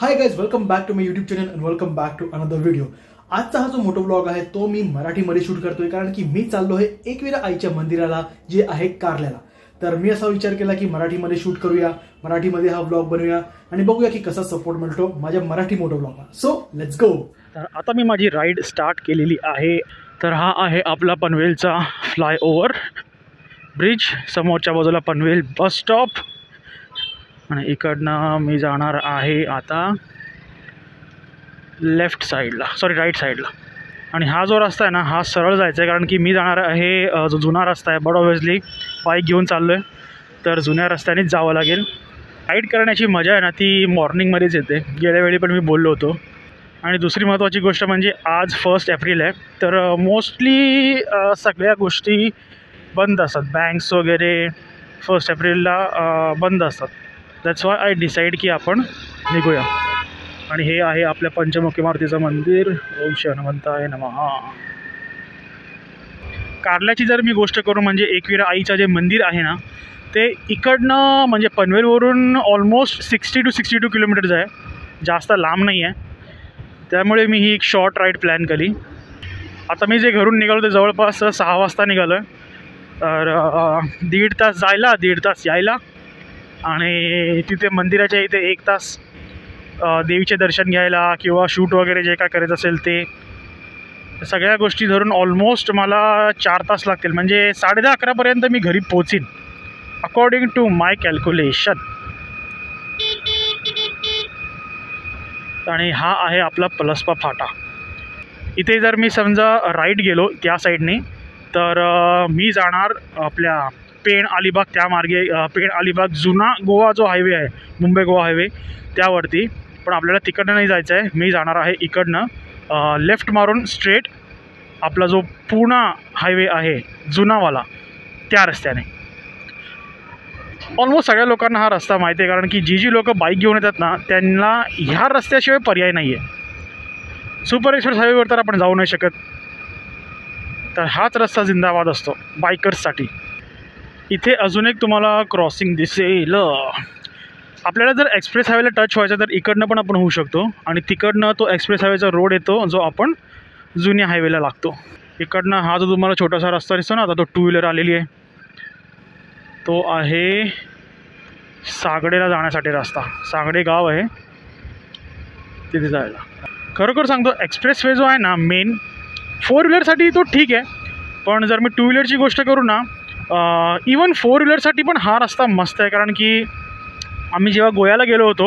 High guys, welcome back to my YouTube channel and welcome back to another video. आजचा हा जो मोठा blog आहे तो मी मराठीमध्ये शूट करतोय, कारण की मी चाललो आहे एकविरा आईच्या मंदिराला जे आहे कारल्याला। तर मी असा विचार केला की मराठीमध्ये शूट करूया, मराठीमध्ये हा ब्लॉग बनवूया आणि बघूया की कसा सपोर्ट मिळतो माझ्या मराठी मोठो ब्लॉगला। So let's go. तर आता मी माझी राईड स्टार्ट केलेली आहे। तर हा आहे आपला पनवेलचा फ्लायओव्हर ब्रिज, समोरच्या बाजूला पनवेल बस स्टॉप आणि इकडनं मी जाणार आहे आता लेफ्ट साईडला, सॉरी राईट साईडला। आणि हा जो रस्ता आहे ना हा सरळ जायचा आहे, कारण की मी जाणार आहे जो जुना रस्ता आहे, बट ऑब्व्हियसली बाईक घेऊन चाललो आहे तर जुन्या रस्त्यानेच जावं लागेल। राईड करण्याची मजा आहे ना ती मॉर्निंगमध्येच येते, गेल्या वेळी पण मी बोललो होतो। आणि दुसरी महत्त्वाची गोष्ट म्हणजे आज 1 एप्रिल आहे, तर मोस्टली सगळ्या गोष्टी बंद असतात, बँक्स वगैरे 1 एप्रिलला बंद असतात। दॅट्स वाय आय डिसाईड की आपण निघूया। आणि हे आहे आपल्या पंचमुखी मारुतीचं मंदिर। ओम श्री हनुमंताय नमः। कारल्याची जर मी गोष्ट करू म्हणजे एकविरा आईचं जे मंदिर आहे ना ते इकडनं म्हणजे पनवेलवरून ऑलमोस्ट 60 to 62 किलोमीटर्स आहे, जास्त लांब नाही आहे। त्यामुळे मी ही एक शॉर्ट राईड प्लॅन केली। आता मी जे घरून निघालो ते जवळपास 6 वाजता निघालो आहे, तर 1.5 तास जायला 1.5 तास यायला आणि तिथे मंदिराच्या इथे 1 तास देवीचे दर्शन घ्यायला किंवा शूट वगैरे जे काय करायचं असेल ते सगळ्या गोष्टी धरून ऑलमोस्ट मला 4 तास लागतील, म्हणजे 10:30-11पर्यंत मी घरी पोहोचीन अकॉर्डिंग टू माय कॅल्क्युलेशन। आणि हा आहे आपला पलसपा फाटा। इथे जर मी समजा राईट गेलो त्या साईडने तर मी जाणार आपल्या पेण अलिबाग त्या मार्गे, पेण अलिबाग जुना गोवा जो हायवे आहे, मुंबई गोवा हायवे त्यावरती। पण आपल्याला तिकडनं नाही जायचं आहे, मी जाणार आहे इकडनं लेफ्ट मारून स्ट्रेट आपला जो पूना हायवे आहे जुनावाला त्या रस्त्याने। ऑलमोस्ट सगळ्या लोकांना हा रस्ता माहिती आहे, कारण की जी लोकं बाईक घेऊन येतात ना त्यांना ह्या रस्त्याशिवाय पर्याय नाही आहे। सुपर एक्सप्रेस हायवेवर तर आपण जाऊ नाही शकत, तर हाच रस्ता जिंदाबाद असतो बायकर्ससाठी। इथे अजून एक तुम्हाला क्रॉसिंग दिसेल। आपल्याला जर एक्सप्रेस हायवेला टच व्हायचं तर इकडनं पण आपण होऊ शकतो आणि तिकडनं तो एक्सप्रेस हायवेचा रोड येतो जो आपण जुन्या हायवेला लागतो। इकडनं हा जो तुम्हाला छोटासा रस्ता दिसतो ना, आता तो 2 व्हीलर आलेली आहे, तो आहे सागडेला जाण्यासाठी रस्ता। सागडे गाव आहे तिथे जायला। खरोखर सांगतो एक्सप्रेस वे जो आहे ना मेन 4 व्हीलरसाठी तो ठीक आहे, पण जर मी 2 व्हीलरची गोष्ट करू ना इवन 4 व्हीलरसाठी पण हा रस्ता मस्त आहे। कारण की आम्ही जेव्हा गोव्याला गेलो होतो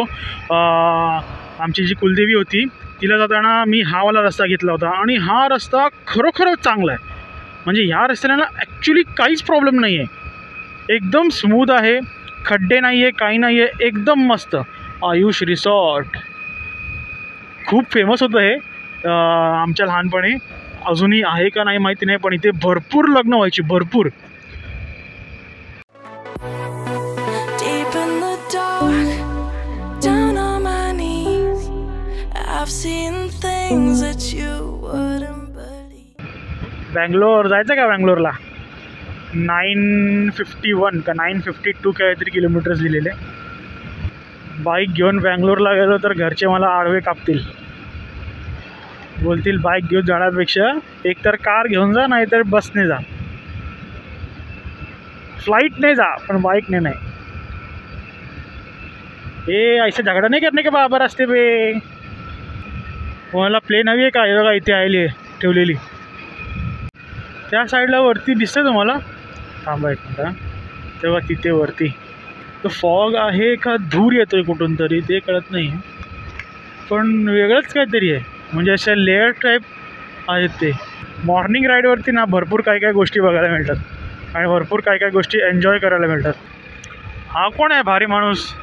आमची जी कुलदेवी होती तिला जाताना मी हावाला रस्ता घेतला होता आणि हा रस्ता खरोखरच चांगला आहे। म्हणजे ह्या रस्त्याला ॲक्च्युली काहीच प्रॉब्लेम नाही आहे, एकदम स्मूथ आहे, खड्डे नाही आहे, काही नाही आहे, एकदम मस्त। आयुष रिसॉर्ट खूप फेमस होतं हे आमच्या लहानपणी, अजूनही आहे का नाही माहिती नाही, पण इथे भरपूर लग्न व्हायची, भरपूर। बँगलोर जायचं का? बँगलोरला 951 का 952 काहीतरी किलोमीटर्स लिहिलेले। बाईक घेऊन बँगलोरला गेलो तर घरचे मला आडवे कापतील, बोलतील बाईक घेऊन जाण्यापेक्षा एकतर कार घेऊन जा नाही तर बसने जा, फ्लाईटने जा पण बाईकने नाही। ए ऐसे झगडा नहीं करने के बराबर रास्ते पे। मला प्लेन हवी आहे का? हे बघा इथे आली ठेवलेली, त्या साईडला वरती दिसतं तुम्हाला, थांबा एक मिनिट, तेव्हा तिथे वरती तो फॉग आहे का धूर येतोय कुठून तरी ते कळत नाही, पण वेगळंच काहीतरी आहे, म्हणजे अशा लेअर टाईप आहेत ते। मॉर्निंग राईडवरती ना भरपूर काय गोष्टी बघायला मिळतात आणि भरपूर काय गोष्टी एन्जॉय करायला मिळतात। हा कोण आहे भारी माणूस?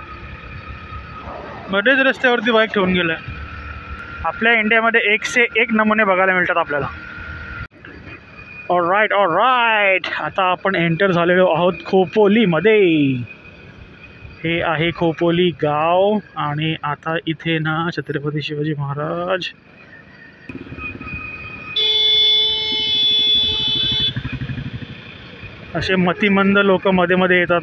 बरेच रस्त्यावरती बाईक ठेवून गेला आहे। आपल्या इंडियामध्ये 1 से 1 नमुने बघायला मिळतात आपल्याला। ऑलराईट, आता आपण एंटर झालेलो आहोत खोपोलीमध्ये। हे आहे खोपोली गाव आणि आता इथे ना छत्रपती शिवाजी महाराज असे मतिमंद लोक मध्ये मध्ये येतात।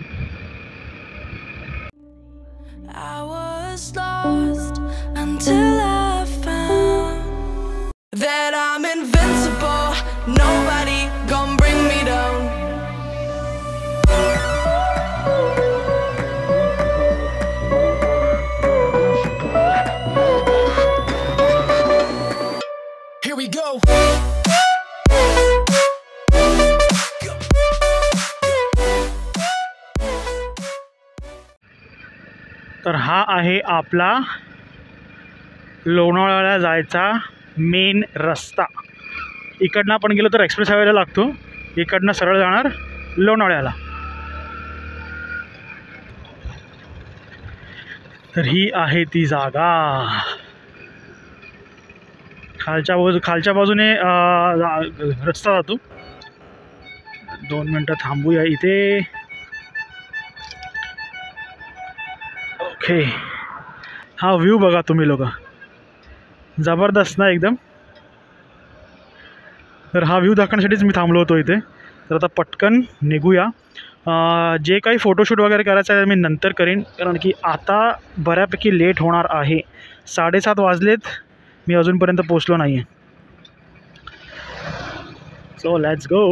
तर हा आहे आपला लोणावळ्याला जायचा मेन रस्ता. इकडनं आपण गेलो तर एक्सप्रेस हायवेला लागतो, इकडनं सरळ जाणार लोणावळ्याला. तर ही आहे ती जागा. खालच्या बाजूने रस्ता जातो. 2 मिनटं थांबूया इथे. ओके, हा व्ह्यू बघा तुम्ही लोक, जबरदस्त ना एकदम. तर हा व्ह्यू दाखवण्यासाठीच मी थांबलो होतो इथे. तर आता पटकन निघूया. जे काही फोटोशूट वगैरे करायचं आहे मी नंतर करेन, कारण की आता बऱ्यापैकी लेट होणार आहे. 7:30 वाजलेत, मी अजूनपर्यंत पोचलो नाही आहे. So let's go.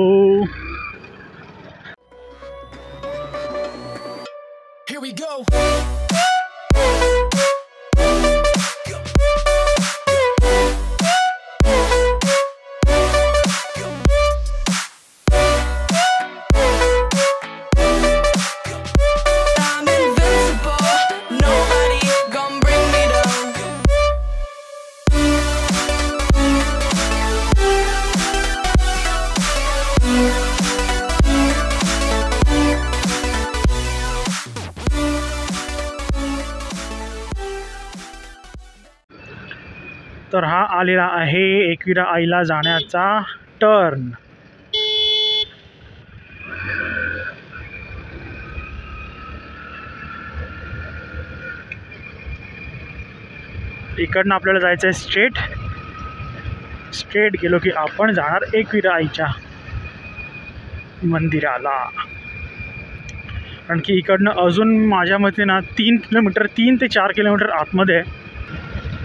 Here we go. तर हा आलेला आहे एकविरा आईला जाण्याचा टर्न. इकडनं आपल्याला जायचं आहे स्ट्रेट गेलो की आपण जाणार एकविरा आईच्या मंदिराला. कारण की इकडनं अजून माझ्या मते ना 3 ते 4 किलोमीटर आतमध्ये आहे.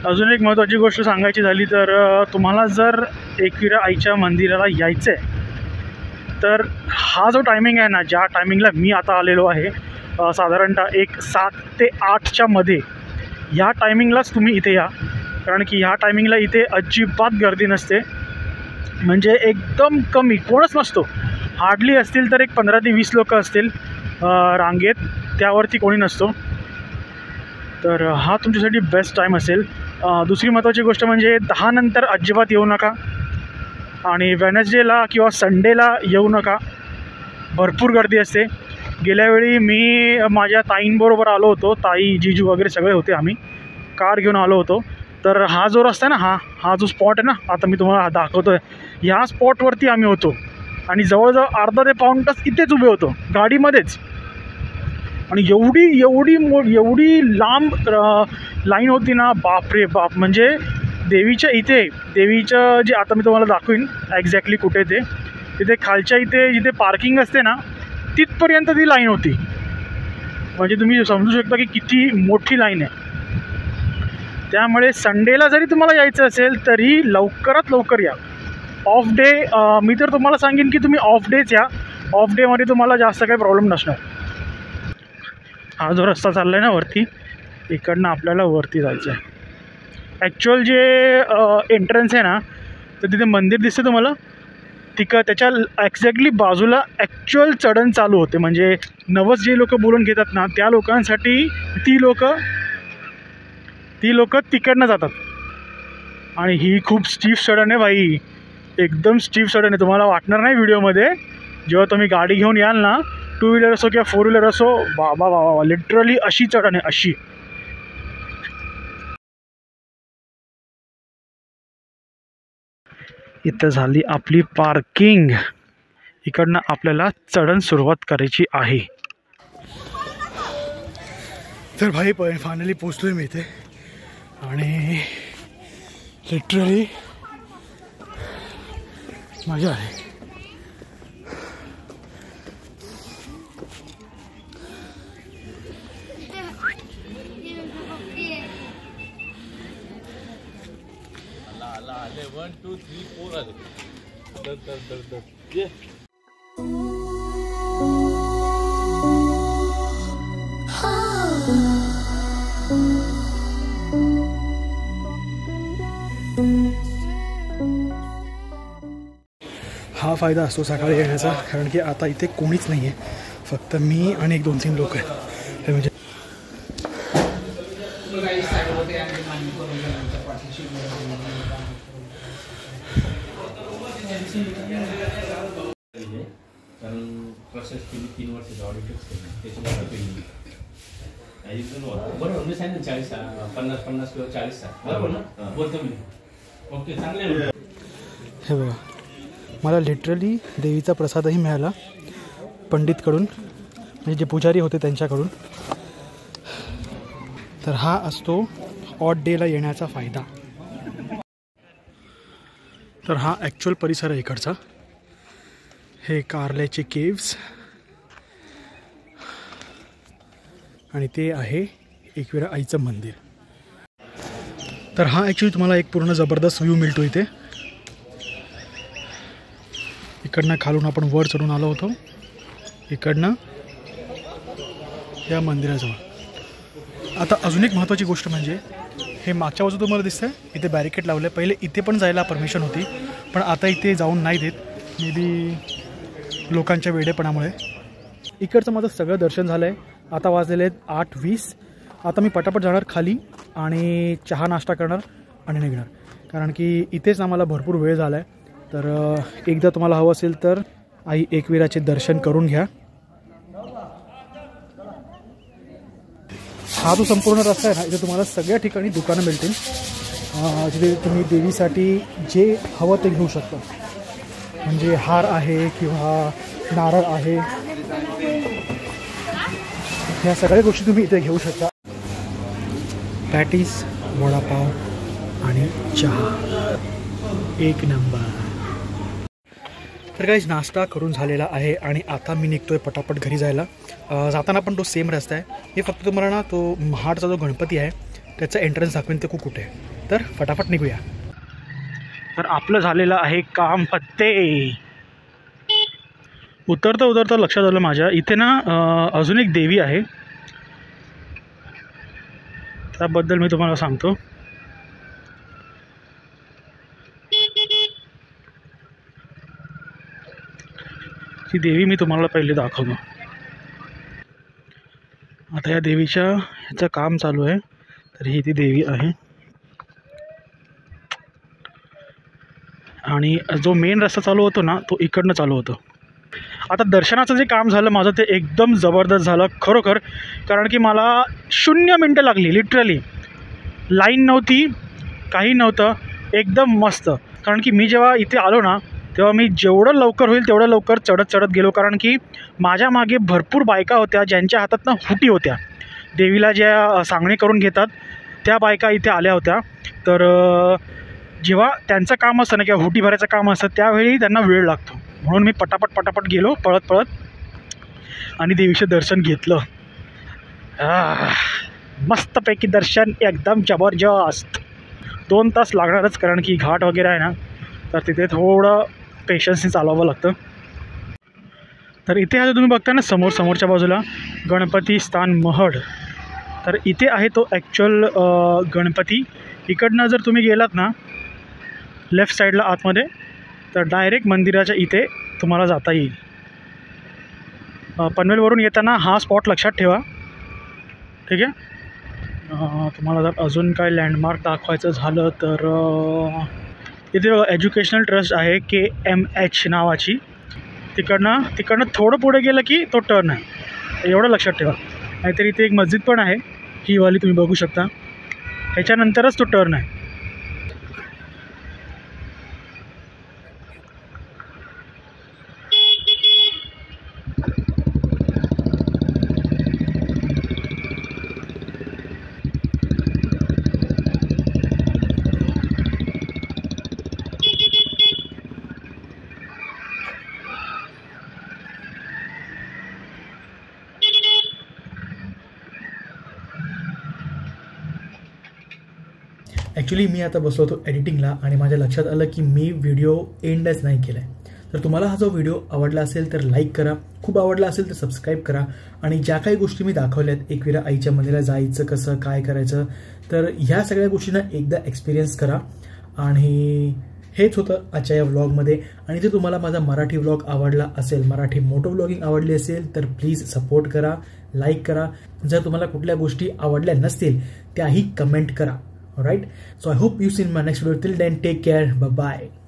अजून एक महत्त्वाची गोष्ट सांगायची झाली तर तुम्हाला जर एकविरा आईच्या मंदिराला यायचं आहे तर हा जो टायमिंग आहे ना, ज्या टायमिंगला मी आता आलेलो आहे, साधारणतः एक 7 ते 8च्या मध्ये, ह्या टायमिंगलाच तुम्ही इथे या. कारण की ह्या टायमिंगला इथे अजिबात गर्दी नसते. म्हणजे एकदम कमी, कोणच नसतो. हार्डली असतील तर एक 15 ते 20 लोक असतील रांगेत, त्यावरती कोणी नसतो. तर हा तुमच्यासाठी बेस्ट टाईम असेल. दुसरी महत्त्वाची गोष्ट म्हणजे 10 नंतर अजिबात येऊ नका, आणि वेडनेसडेला किंवा संडेला येऊ नका, भरपूर गर्दी असते. गेल्यावेळी मी माझ्या ताईंबरोबर आलो होतो, ताई जीजू वगैरे सगळे होते, आम्ही कार घेऊन आलो होतो. तर हा जो रस्ता आहे ना, हा जो स्पॉट आहे ना, आता मी तुम्हाला दाखवतो आहे, ह्या स्पॉटवरती आम्ही होतो आणि जवळजवळ अर्धा ते पाऊण तास इथेच उभे होतो गाडीमध्येच. आणि एवढी लांब लाईन होती ना, बापरे बाप. म्हणजे देवीचं जे आता मी तुम्हाला दाखवीन एक्झॅक्टली कुठे ते, तिथे खालच्या इथे जिथे पार्किंग असते ना, तिथपर्यंत ती लाईन होती. म्हणजे तुम्ही समजू शकता की किती मोठी लाईन आहे. त्यामुळे संडेला जरी तुम्हाला यायचं असेल तरी लवकरात लवकर या. ऑफ डे मी तर तुम्हाला सांगेन की तुम्ही ऑफ डेच या. ऑफ डेमध्ये तुम्हाला जास्त काही प्रॉब्लेम नसणार. हा जो रस्ता चालला आहे ना वरती, इकडनं आपल्याला वरती जायचं आहे. ॲक्च्युअल जे एंट्रन्स आहे ना, तर तिथे मंदिर दिसते तुम्हाला, त्याच्या एक्झॅक्टली बाजूला ॲक्च्युअल चढण चालू होते. म्हणजे नवस जे लोक बोलून घेतात ना, त्या लोकांसाठी ती लोक तिकडनं जातात. आणि ही खूप स्टीफ चढण आहे भाई, एकदम स्टीफ चढण आहे. तुम्हाला वाटणार नाही व्हिडिओमध्ये, जेव्हा तुम्ही गाडी घेऊन याल ना, 2 व्हीलर असो किंवा 4 व्हीलर असो, बाबा लिटरली अशी चढण आहे, अशी. इथं झाली आपली पार्किंग. इकडनं आपल्याला चढण सुरुवात करायची आहे. तर भाई फायनली पोचलोय मी इथे, आणि लिटरली मजा आहे. आले 1 2 3 4 आले. दर ये. हा फायदा असतो सकाळी येण्याचा, कारण की आता इथे कोणीच नाही आहे, फक्त मी आणि 1-2-3 लोक आहेत. हे म्हणजे कारण प्रोसेस केली 3 वर्षाचं ऑडिटच केलं त्याच्यामुळे बरोबर मी सांगितलं 40 50 किंवा 40 बरोबर ना बोलतो मी. ओके चांगले. हे बघा, मला लिटरली देवीचा प्रसादही मिळाला पंडितकडून, म्हणजे जे पुजारी होते त्यांच्याकडून. तर हा असतो ऑड डेला येण्याचा फायदा. तर हा ॲक्च्युअल परिसर आहे इकडचा. हे कारल्याचे केव्स आणि ते आहे एकविरा आईचं मंदिर. तर हा ॲक्च्युली तुम्हाला एक पूर्ण जबरदस्त व्ह्यू मिळतो इथे. इकडनं खालून आपण वर चढून आलो होतो, इकडनं या मंदिराजवळ. आता अजून एक महत्त्वाची गोष्ट म्हणजे हे मागच्या बाजू तुम्हाला दिसतं आहे, इथे बॅरिकेड लावलं आहे. पहिले इथे पण जायला परमिशन होती, पण आता इथे जाऊन नाही देत, मे बी लोकांच्या वेडेपणामुळे. इकडचं माझं सगळं दर्शन झालं आहे. आता वाजलेले आहेत 8:20. आता मी पटापट जाणार खाली आणि चहा नाश्ता करणार आणि निघणार, कारण की इथेच आम्हाला भरपूर वेळ झाला आहे. तर एकदा तुम्हाला हवं असेल तर आई एकविराचे दर्शन करून घ्या. हा जो संपूर्ण रस्ता आहे ना, इथे तुम्हाला सगळ्या ठिकाणी दुकानं मिळतील, जिथे तुम्ही देवीसाठी जे हवं ते घेऊ शकता. म्हणजे हार आहे किंवा नारळ आहे, ह्या सगळ्या गोष्टी तुम्ही इथे घेऊ शकता. पॅटीस, वडापाव आणि चहा एक नंबर. तर काहीच नाश्ता करून झालेला आहे आणि आता मी निघतोय पटापट घरी जायला. जाताना पण तो सेम रस्ता आहे. हे फक्त तुम्हाला ना तो महाडचा जो गणपती आहे त्याचा एंट्रन्स दाखवेन ते कुठे आहे. तर फटाफट निघूया. तर आपलं झालेलं आहे काम फत्ते. उतरता उतरता लक्षात आलं माझ्या, इथे ना अजून एक देवी आहे, त्याबद्दल मी तुम्हाला सांगतो. ती देवी मी तुम्हाला पहिले दाखवतो. आता या देवीच्या ह्याचं काम चालू आहे. तर ही ती देवी आहे आणि जो मेन रस्ता चालू होतो ना तो इकडनं चालू होतो. आता दर्शनाचं जे काम झालं माझं ते एकदम जबरदस्त झालं खरोखर, कारण की मला 0 मिनटं लागली. लिटरली लाईन नव्हती, काही नव्हतं, एकदम मस्त. कारण की मी जेव्हा इथे आलो ना तेव्हा मी जेवढं लवकर होईल तेवढं लवकर चढत गेलो, कारण की माझ्या मागे भरपूर बायका होत्या ज्यांच्या हातात ना हुटी होत्या. देवीला ज्या सांगणी करून घेतात त्या बायका इथे आल्या होत्या. तर जेव्हा त्यांचं काम असतं ना किंवा हुटी भरायचं काम असतं त्यावेळी त्यांना वेळ लागतो, म्हणून मी पटापट गेलो पळत आणि देवीचं दर्शन घेतलं. मस्तपैकी दर्शन, एकदम जबरदस्त. 2 तास लागणारच, कारण की घाट वगैरे आहे ना, तर तिथे थोडं पेशन्सने चालवावं लागतं. तर इथे आता तुम्ही बघता ना समोरच्या बाजूला गणपती स्थान महड, तर इथे आहे तो ॲक्च्युअल गणपती. इकडनं जर तुम्ही गेलात ना लेफ्ट साईडला आतमध्ये, तर डायरेक्ट मंदिराच्या इथे तुम्हाला जाता येईल. पनवेलवरून येताना हा स्पॉट लक्षात ठेवा, ठीक आहे. तुम्हाला जर अजून काय लँडमार्क दाखवायचं झालं तर इथे एज्युकेशनल ट्रस्ट आहे KMH नावाची. तिकडनं थोडं पुढे गेलं की तो टर्न आहे, एवढं लक्षात ठेवा. नाहीतर इथे एक मस्जिद पण आहे, ही वाली तुम्ही बघू शकता, ह्याच्यानंतरच तो टर्न आहे. ॲक्च्युली मी आता बसलो होतो एडिटिंगला आणि माझ्या लक्षात आलं की मी व्हिडिओ एंडच नाही केला आहे. तर तुम्हाला हा जो व्हिडिओ आवडला असेल तर लाईक करा, खूप आवडला असेल तर सबस्क्राईब करा. आणि ज्या काही गोष्टी मी दाखवल्यात एकविरा आईच्या मंदिराला जायचं कसं काय करायचं, तर ह्या सगळ्या गोष्टींना एकदा एक्सपिरियन्स करा आणि हेच होतं आजच्या या व्लॉगमध्ये. आणि जर तुम्हाला माझा मराठी व्लॉग आवडला असेल, मराठी मोटो व्लॉगिंग आवडली असेल तर प्लीज सपोर्ट करा, लाईक करा. जर तुम्हाला कुठल्या गोष्टी आवडल्या नसतील त्याही कमेंट करा. Alright, so I hope you see in my next video. Till then take care, bye bye.